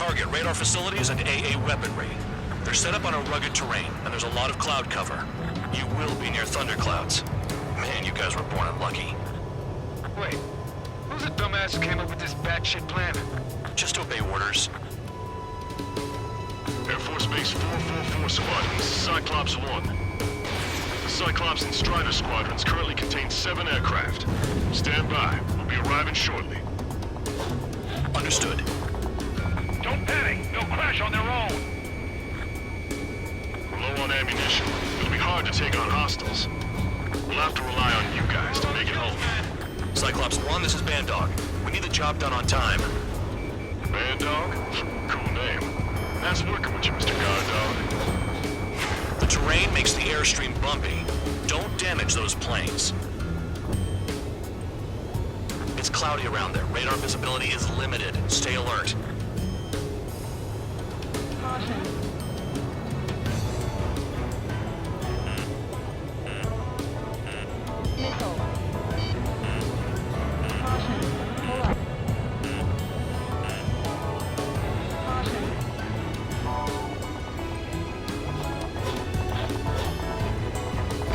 Target radar facilities and AA weaponry. They're set up on a rugged terrain, and there's a lot of cloud cover. You will be near thunderclouds. Man, you guys were born unlucky. Wait, who's the dumbass who came up with this batshit plan? Just obey orders. Air Force Base 444 Squadron, this is Cyclops 1. The Cyclops and Strider squadrons currently contain 7 aircraft. Stand by. We'll be arriving shortly. Understood. Don't panic! They'll crash on their own! We're low on ammunition. It'll be hard to take on hostiles. We'll have to rely on you guys to make it home. Cyclops 1, this is Bandog. We need the job done on time. Bandog? Cool name. Nice working with you, Mr. Guard Dog. The terrain makes the airstream bumpy. Don't damage those planes. It's cloudy around there. Radar visibility is limited. Stay alert. Caution. Missile. Caution. Pull up. Caution.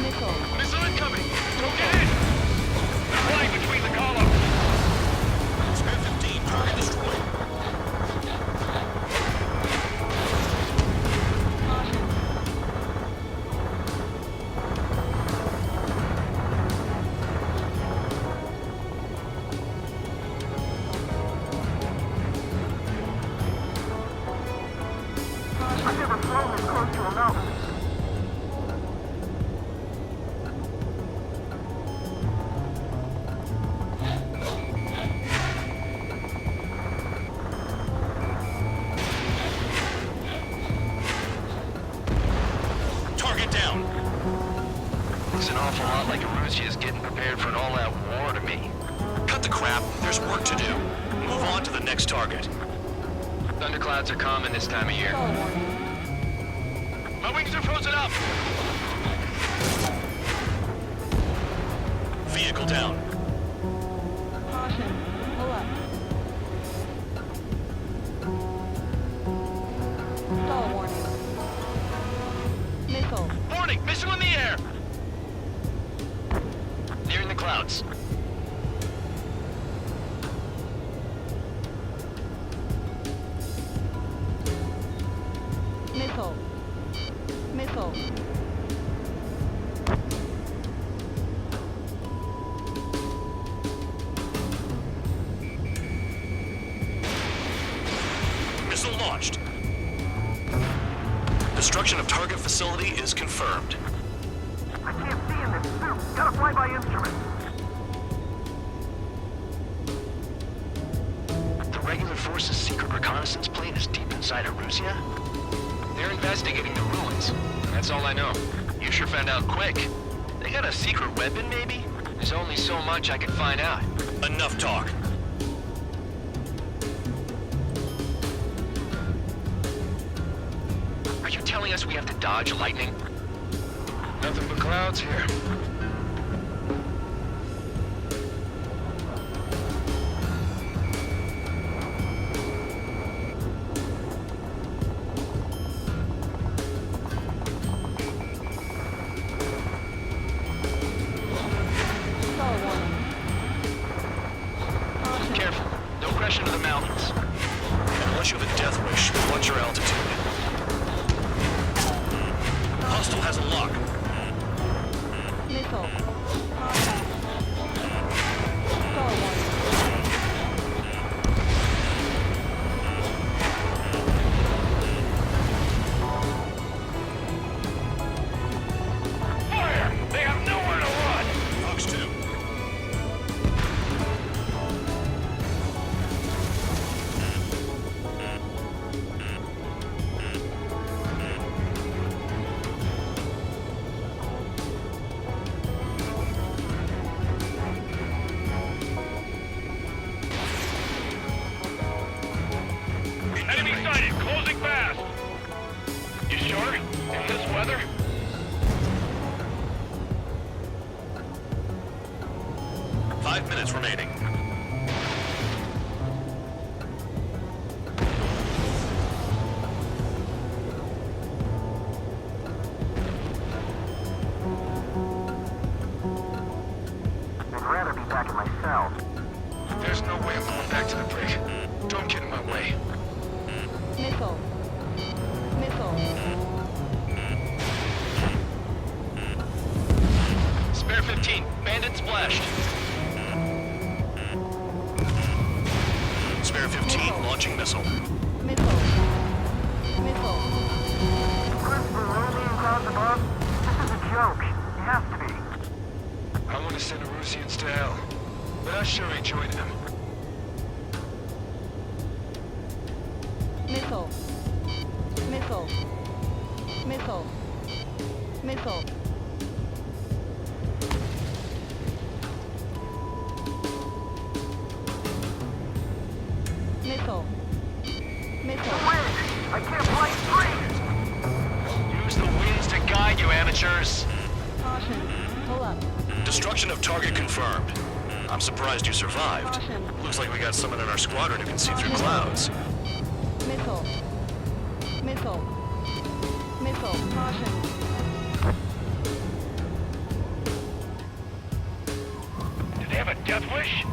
Missile. Missile incoming! Don't get in! They're flying between the columns! Spare 15, target destroyed. Caution. I've never flown this close to a mountain. Target down. Looks an awful lot like Russia's getting prepared for an all-out war to me. Cut the crap. There's work to do. Move on to the next target. Thunderclouds are common this time of year. Stall warning. My wings are frozen up! Vehicle down. Caution. Pull up. Stall warning. Missile. Warning! Missile in the air! Nearing the clouds. Missile. Missile. Missile launched. Destruction of target facility is confirmed. I can't see in this suit. Gotta fly by instrument. The regular force's secret reconnaissance plane is deep inside of Russia? They're investigating the ruins. That's all I know. You sure found out quick. They got a secret weapon, maybe? There's only so much I can find out. Enough talk. Are you telling us we have to dodge lightning? Nothing but clouds here. Stall warning. Caution. Careful. Don't crash into the mountains. And unless you have a death wish, watch your altitude. Hostile has a lock. Missile. Contact. Stall warning. Fire! They have nowhere to run! Fox 2. Enemy sighted! Closing fast! You sure? In this weather? Five minutes remaining. Spare 15 launching missile. Missile. Missile. Christopher, only in clouds above? This is a joke. It has to be. I want to send Erusians to hell, but I sure ain't joining them. Missile. Missile. Missile. Missile. Missile. Missile. Wind! I can't fly straight! Use the winds to guide you, amateurs. Caution. Pull up. Destruction of target confirmed. I'm surprised you survived. Caution. Looks like we got someone in our squadron who can see through clouds. Missile. Missile. Missile. Caution. Do they have a death wish?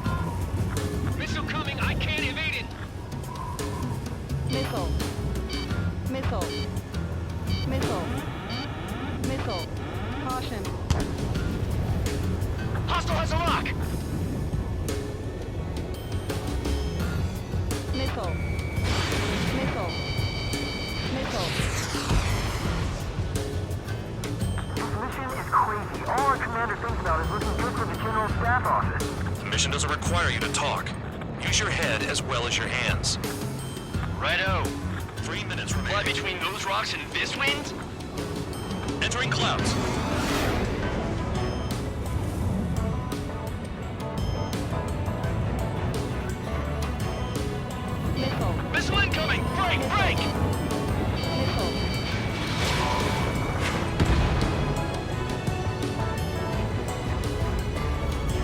Missile coming, I can't evade it. Missile. Missile. Missile. Missile. Caution. Hostile has a lock. Missile. Missile. Missile. This mission is crazy. All our commander thinks about is looking good for the General Staff Office. The mission doesn't require you to talk. Use your head as well as your hands. Righto. 3 minutes Fly remaining. between those rocks and this wind? Entering clouds. Missile. Missile incoming! Break! Break! Missile.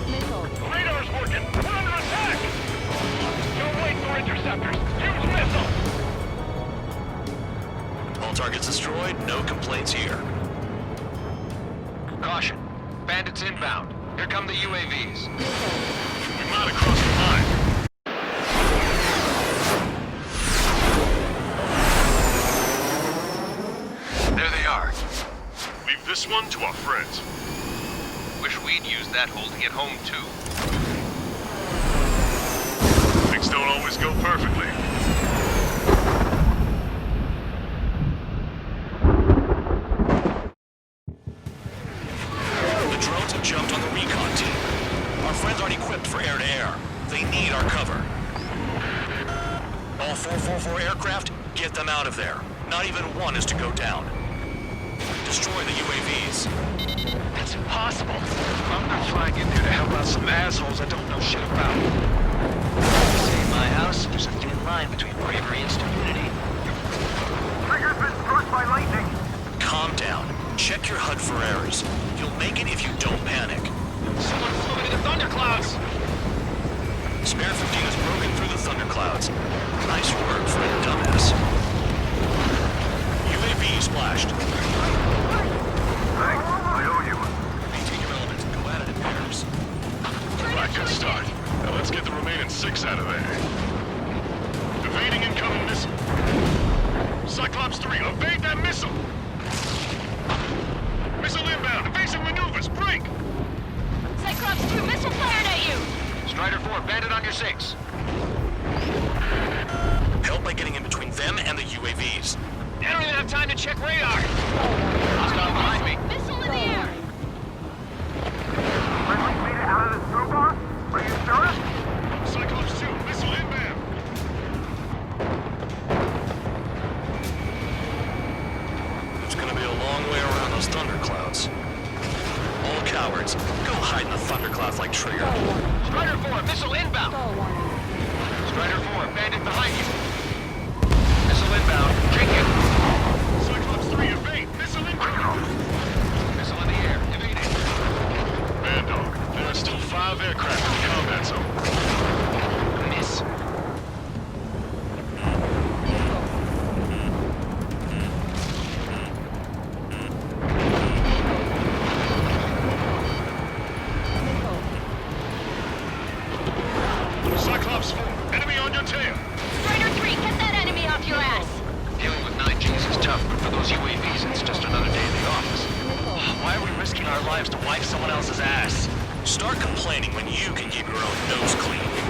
Missile. Radar's working! We're under attack! Don't wait for interceptors! Use missile! All targets destroyed, no complaints here. Caution. Bandits inbound. Here come the UAVs. Missile. We might have crossed the line. There they are. Leave this one to our friends. Wish we'd used that hole to get home, too. Things don't always go perfectly. The drones have jumped on the recon team. Our friends aren't equipped for air-to-air. They need our cover. All 444 aircraft, get them out of there. Not even one is to go down. Destroy the UAVs. That's impossible. I'm not flying in there to help out some assholes I don't know shit about. Say in my house, there's a thin line between bravery and stupidity. Trigger's been struck by lightning. Calm down. Check your HUD for errors. You'll make it if you don't panic. Someone flew into the thunderclouds! Spare 15 has broken through the thunderclouds. Nice work for a dumbass. UAV splashed. Thanks. I owe you. Maintain your elements and go at it in pairs. Right, good start. Now let's get the remaining 6 out of there. Evading incoming missile. Cyclops 3, evade that missile! Missile inbound, evasive maneuvers, break! Cyclops 2, missile fired at you! Strider 4, bandit on your 6. Help by getting in between them and the UAVs. I don't even have time to check radar! Hostile behind me. Missile in the air! Friendly's made it out of the smoke box? Are you sure? Cyclops 2, missile inbound! It's gonna be a long way around those thunderclouds. All cowards, go hide in the thunderclouds like Trigger. Star warning. Strider 4, missile inbound! Star warning. Strider 4, bandit behind you. Missile inbound, take it! Cyclops 3, evade, missile inbound! Missile in the air, evading. Bad dog, there are still 5 aircraft in the combat zone. Miss. Cyclops 4, enemy on your tail! Strider 3, get that enemy off your ass! Dealing with 9Gs is tough, but for those UAVs, it's just another day in the office. Missile. Why are we risking our lives to wipe someone else's ass? Start complaining when you can keep your own nose clean.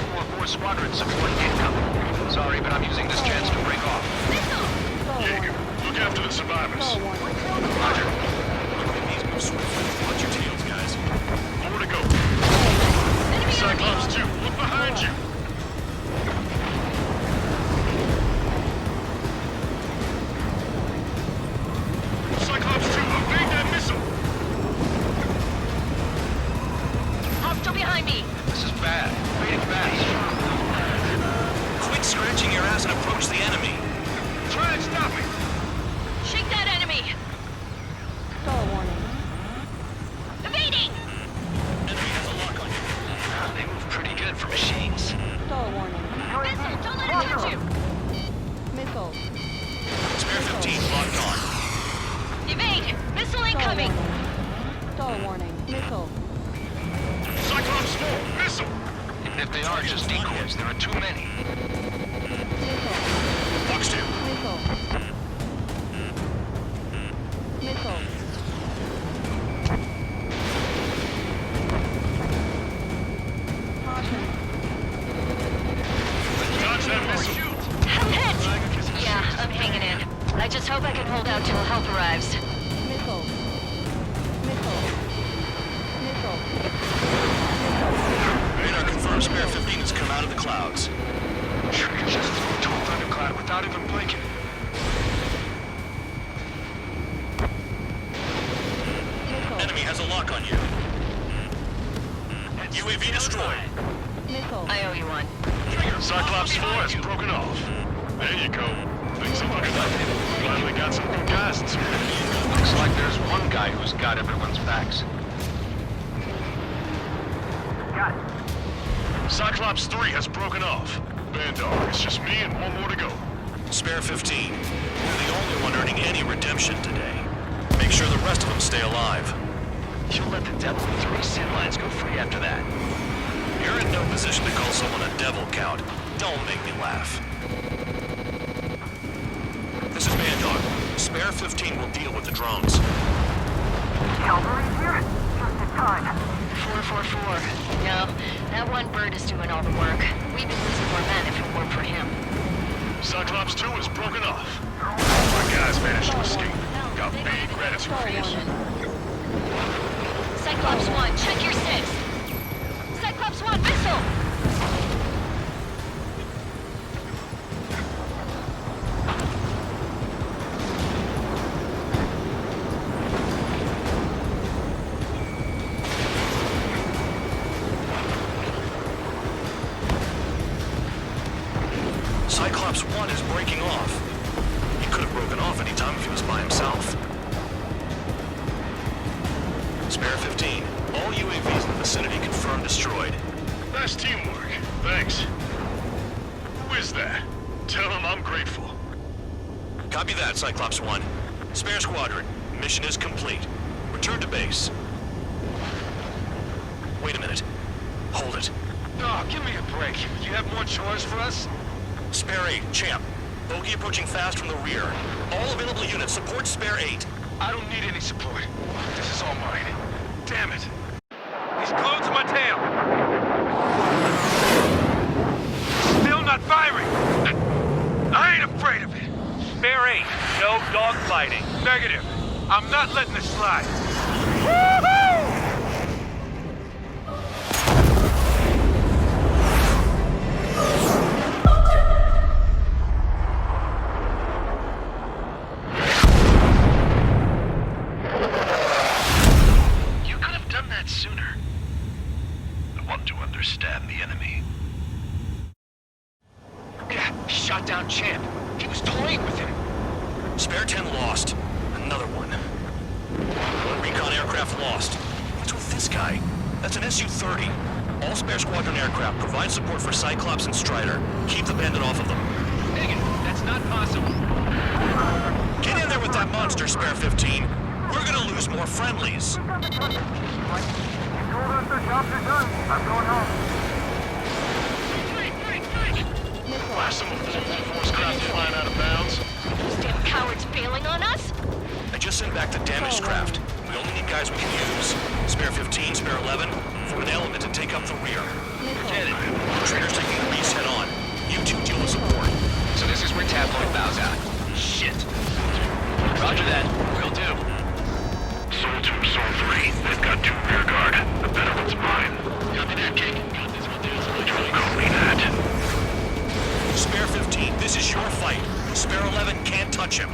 444 Squadron supporting incoming. Sorry, but I'm using this chance to break off. Missile! Jaeger, look after the survivors. Stall warning. Roger. Enemies move swiftly. Watch your tails, guys. More to go. Enemy on me! Cyclops 2, look behind you. Cyclops 2, evade that missile. Hostile behind me! This is bad. Fading fast. Quit scratching your ass and approach the enemy. Try and stop me. Shake that enemy! Stall warning. Evading! Enemy has a lock on you. They move pretty good for machines. Stall warning. Missile! Don't let him touch you! Missile. Spare 15 locked on. Evade! Missile Stall incoming! warning. Stall warning. Missile. Cyclops 4, missile. Even if they are just decoys, there are too many. Missile. Fox 2. Missile. Missile. Caution. Dodge that missile. I'm hit! Yeah, I'm hanging in. I just hope I can hold out till help arrives. Missile. Missile. Missile. Radar confirms Spare 15 has come out of the clouds. Sure, you just flew into a thundercloud without even blinking. Missile. Enemy has a lock on you. UAV destroyed. Missile. I owe you one. Cyclops 4 has broken off. There you go. Things are looking up. Finally got some good guys in some. Looks like there's one guy who's got everyone's backs. Got it. Cyclops 3 has broken off. Bandar, it's just me and one more to go. Spare 15. You're the only one earning any redemption today. Make sure the rest of them stay alive. You'll let the devil with 3 sin lines go free after that. You're in no position to call someone a devil, Count. Don't make me laugh. This is Bandog. Spare 15 will deal with the drones. Cavalry's here? Just in time. 444. No, that one bird is doing all the work. We'd be losing more men if it weren't for him. Cyclops 2 is broken off. My guys managed to escape. Got big gratitude Stall for you. warning. Cyclops 1, check your 6. Cyclops 1, missile! Cyclops 1 is breaking off. He could have broken off any time if he was by himself. Spare 15. All UAVs in the vicinity confirmed destroyed. Nice teamwork. Thanks. Who is that? Tell him I'm grateful. Copy that, Cyclops 1. Spare squadron. Mission is complete. Return to base. Wait a minute. Hold it. Oh, give me a break. You have more chores for us? Spare 8, Champ. Bogey approaching fast from the rear. All available units support Spare 8. I don't need any support. This is all mine. Damn it. He's glued to my tail. Still not firing. I ain't afraid of it. Spare 8, no dogfighting. Negative. I'm not letting this slide. Woohoo! You could have done that sooner. I want to understand the enemy. Yeah, shot down Champ. He was toying with him. Spare 10 lost. Another one. One recon aircraft lost. What's with this guy? That's an Su-30. All spare squadron aircraft provide support for Cyclops and Strider. Keep the bandit off of them. Dang it, that's not possible. Get in there with that monster, Spare 15. We're gonna lose more friendlies. You told us the jobs are done. I'm going home. Why some of 444's craft flying out of bounds? Those damn cowards bailing on us? I just sent back the damaged craft. We only need guys we can use. Spare 15, Spare 11, form an element and take up the rear. headed? Traitor's taking the beast head on. You two deal with support. So this is where Tabloid bows out. Shit. Roger that. Will do. Soul 2, Soul 3. They've got 2 rear guard. The better one's mine. Copy that, King. Copy that. Spare 15, this is your fight. Spare 11 can't touch him.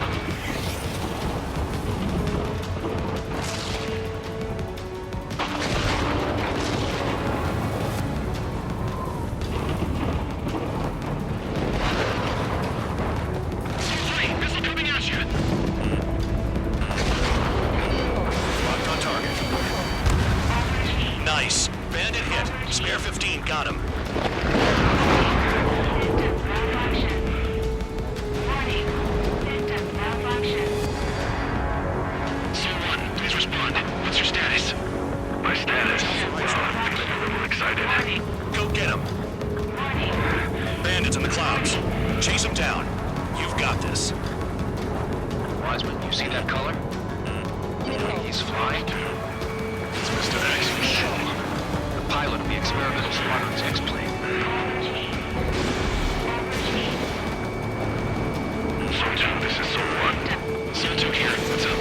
Locked on target. Nice. Bandit hit. Spare 15 got him. Please respond. What's your status? My status. I'm a little excited. Go get him. Bandits in the clouds. Chase them down. You've got this. Wiseman, you see that color? He's flying. It's Mr. X for sure. The pilot of the experimental squadron's X-plane. Soul 2, this is Soul 1. Soul 2 here. What's up?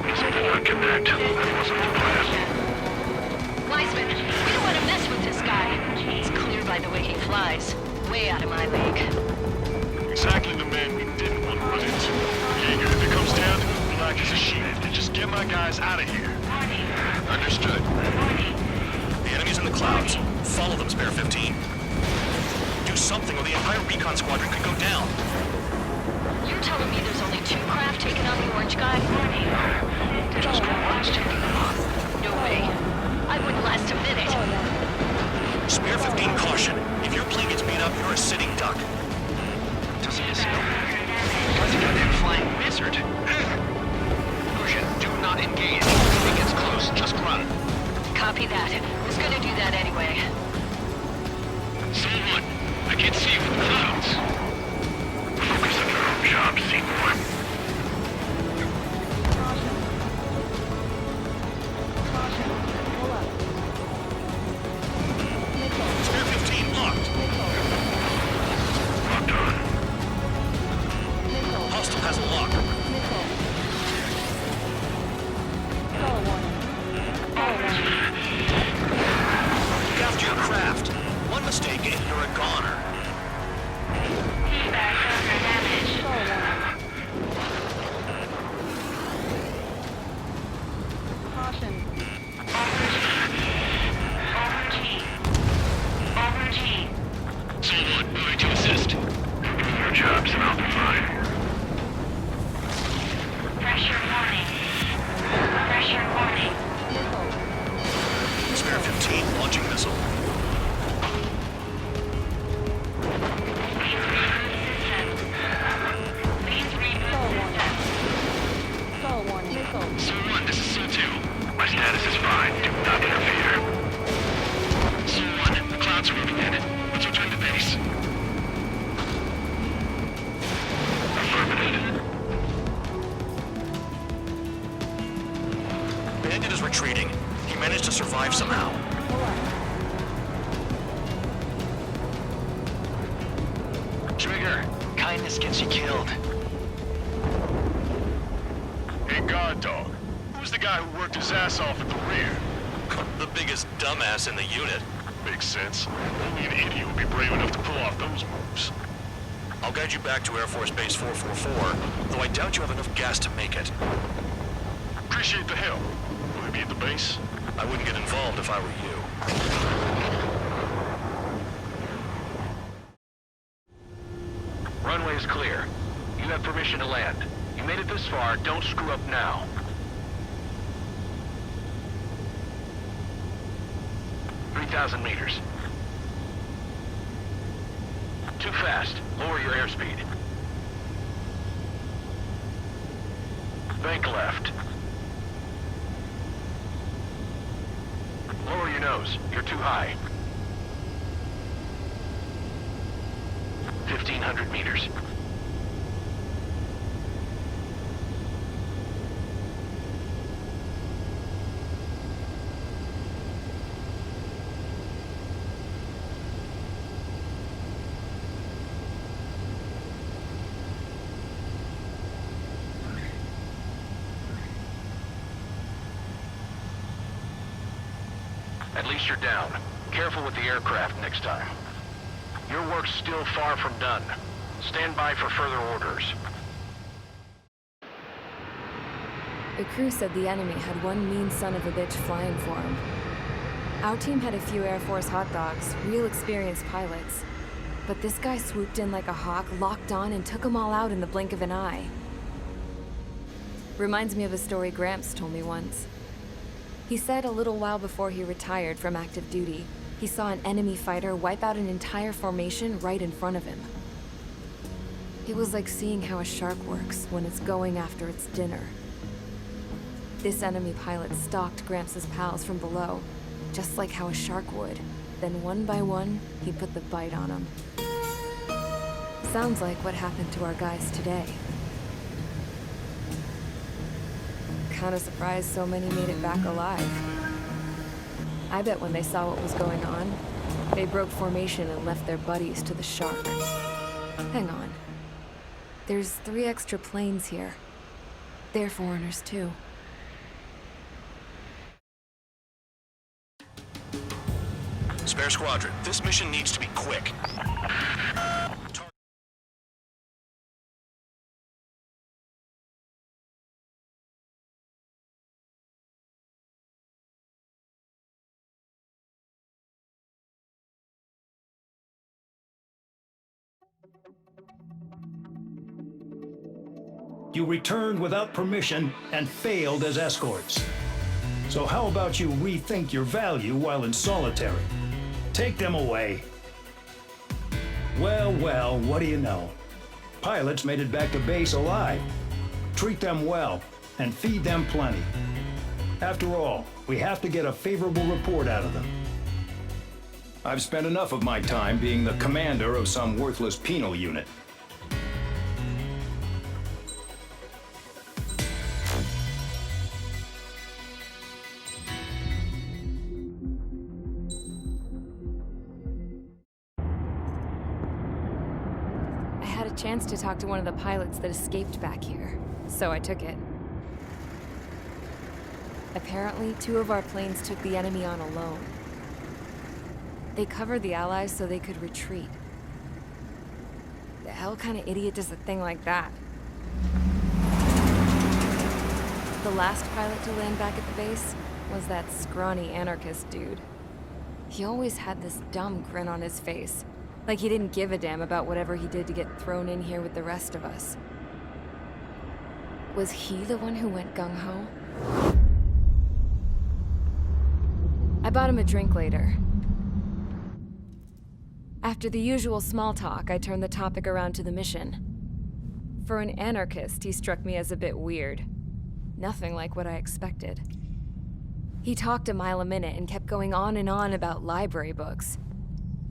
Missile did not connect. That wasn't the plan. Wiseman, we don't want to mess with this guy. It's clear by the way he flies. Way out of my league. Exactly the man we didn't want to run into. Jaeger, if it comes down to it, black as a sheet. Just get my guys out of here. Understood. The enemy's in the clouds. Follow them, Spare 15. Do something or the entire recon squadron could go down. You're telling me there's only 2 craft taking on the orange guy? Just one's taking them on. No way. I wouldn't last a minute. Spare 15 caution. If your plane gets beat up, you're a sitting duck. Doesn't this help? Like a goddamn flying wizard. Persian, do not engage. If it gets close, just run. Copy that. Was gonna do that anyway. Soul 1, I can't see you from the clouds. Focus on your own job, Seymour. Pull up. Missile. Spare 15 locked. Missile. Locked on. Missile. Hostile has a lock. Missile. Soul 1. Soul 1. Look after your craft. One mistake and you're a goner. Soul 1. Caution. Soul 1, moving to assist. Your jobs and I'll be fine. Missile. Spare 15 launching missile. Soul 1. Soul 1. Missile. Soul 1, this is Soul 2. My status is fine. Do not interfere. Soul 1, the clouds are moving in. Let's return to base. Affirmative. Bandit is retreating. He managed to survive somehow. Pull up. Trigger, kindness gets you killed. Hey, guard dog. Who's the guy who worked his ass off at the rear? The biggest dumbass in the unit. Makes sense. Only an idiot would be brave enough to pull off those moves. I'll guide you back to Air Force Base 444, though I doubt you have enough gas to make it. Appreciate the help. Will he be at the base? I wouldn't get involved if I were you. Runway is clear. You have permission to land. You made it this far, don't screw up now. $3,000 meters. Too fast. Lower your airspeed. Bank left. Lower your nose. You're too high. 1,500 meters. least you're down. Careful with the aircraft next time. Your work's still far from done. Stand by for further orders. The crew said the enemy had one mean son of a bitch flying for him. Our team had a few Air Force hot dogs, real experienced pilots. But this guy swooped in like a hawk, locked on, and took them all out in the blink of an eye. Reminds me of a story Gramps told me once. He said a little while before he retired from active duty, he saw an enemy fighter wipe out an entire formation right in front of him. It was like seeing how a shark works when it's going after its dinner. This enemy pilot stalked Gramps' pals from below, just like how a shark would. Then one by one, he put the bite on them. Sounds like what happened to our guys today. Kinda surprised so many made it back alive. I bet when they saw what was going on, they broke formation and left their buddies to the shark. Hang on. There's 3 extra planes here. They're foreigners too. Spare Squadron, this mission needs to be quick. You returned without permission and failed as escorts. So how about you rethink your value while in solitary? Take them away. Well, well, what do you know? Pilots made it back to base alive. Treat them well and feed them plenty. After all, we have to get a favorable report out of them. I've spent enough of my time being the commander of some worthless penal unit. Chance to talk to one of the pilots that escaped back here, so I took it. Apparently, 2 of our planes took the enemy on alone. They covered the Allies so they could retreat. The hell kind of idiot does a thing like that? The last pilot to land back at the base was that scrawny anarchist dude. He always had this dumb grin on his face. Like he didn't give a damn about whatever he did to get thrown in here with the rest of us. Was he the one who went gung-ho? I bought him a drink later. After the usual small talk, I turned the topic around to the mission. For an anarchist, he struck me as a bit weird. Nothing like what I expected. He talked a mile a minute and kept going on and on about library books.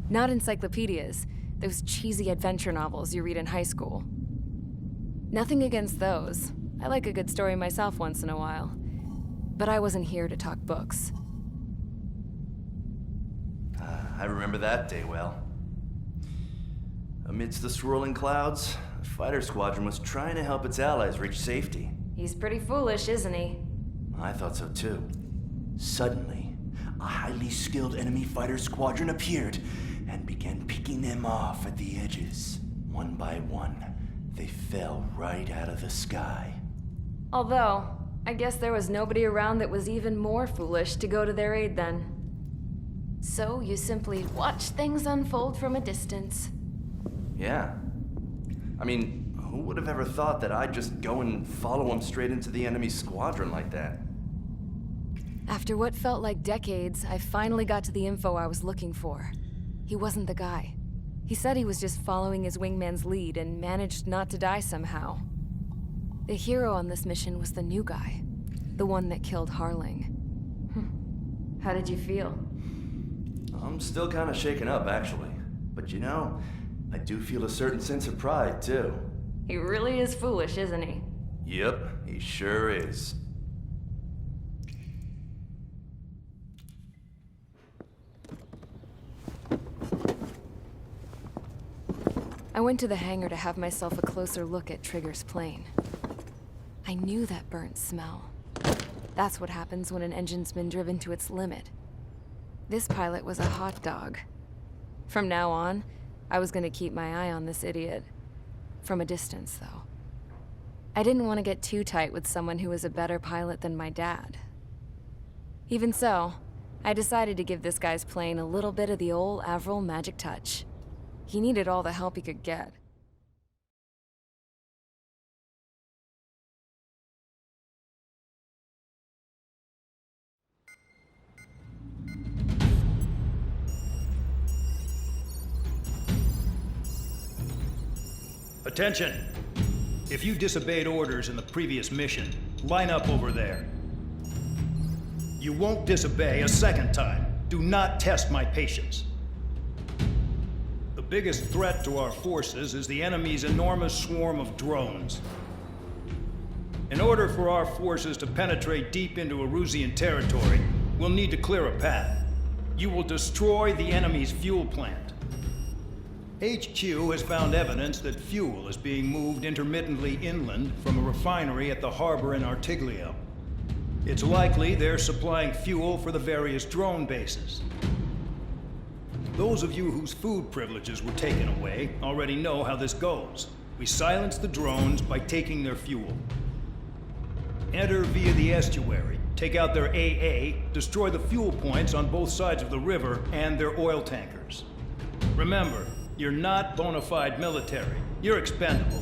Not encyclopedias, those cheesy adventure novels you read in high school. Nothing against those. I like a good story myself once in a while. But I wasn't here to talk books. I remember that day well. Amidst the swirling clouds, the fighter squadron was trying to help its allies reach safety. He's pretty foolish, isn't he? I thought so too. Suddenly, a highly skilled enemy fighter squadron appeared and began picking them off at the edges. One by one, they fell right out of the sky. Although, I guess there was nobody around that was even more foolish to go to their aid then. So you simply watch things unfold from a distance. Yeah. I mean, who would have ever thought that I'd just go and follow them straight into the enemy squadron like that? After what felt like decades, I finally got to the info I was looking for. He wasn't the guy. He said he was just following his wingman's lead and managed not to die somehow. The hero on this mission was the new guy. The one that killed Harling. How did you feel? I'm still kind of shaken up, actually. But you know, I do feel a certain sense of pride, too. He really is foolish, isn't he? Yep, he sure is. I went to the hangar to have myself a closer look at Trigger's plane. I knew that burnt smell. That's what happens when an engine's been driven to its limit. This pilot was a hot dog. From now on, I was gonna keep my eye on this idiot. From a distance, though. I didn't want to get too tight with someone who was a better pilot than my dad. Even so, I decided to give this guy's plane a little bit of the old Avril magic touch. He needed all the help he could get. Attention! If you disobeyed orders in the previous mission, line up over there. You won't disobey a second time. Do not test my patience. The biggest threat to our forces is the enemy's enormous swarm of drones. In order for our forces to penetrate deep into Erusian territory, we'll need to clear a path. You will destroy the enemy's fuel plant. HQ has found evidence that fuel is being moved intermittently inland from a refinery at the harbor in Artiglio. It's likely they're supplying fuel for the various drone bases. Those of you whose food privileges were taken away already know how this goes. We silence the drones by taking their fuel. Enter via the estuary, take out their AA, destroy the fuel points on both sides of the river and their oil tankers. Remember, you're not bona fide military. You're expendable.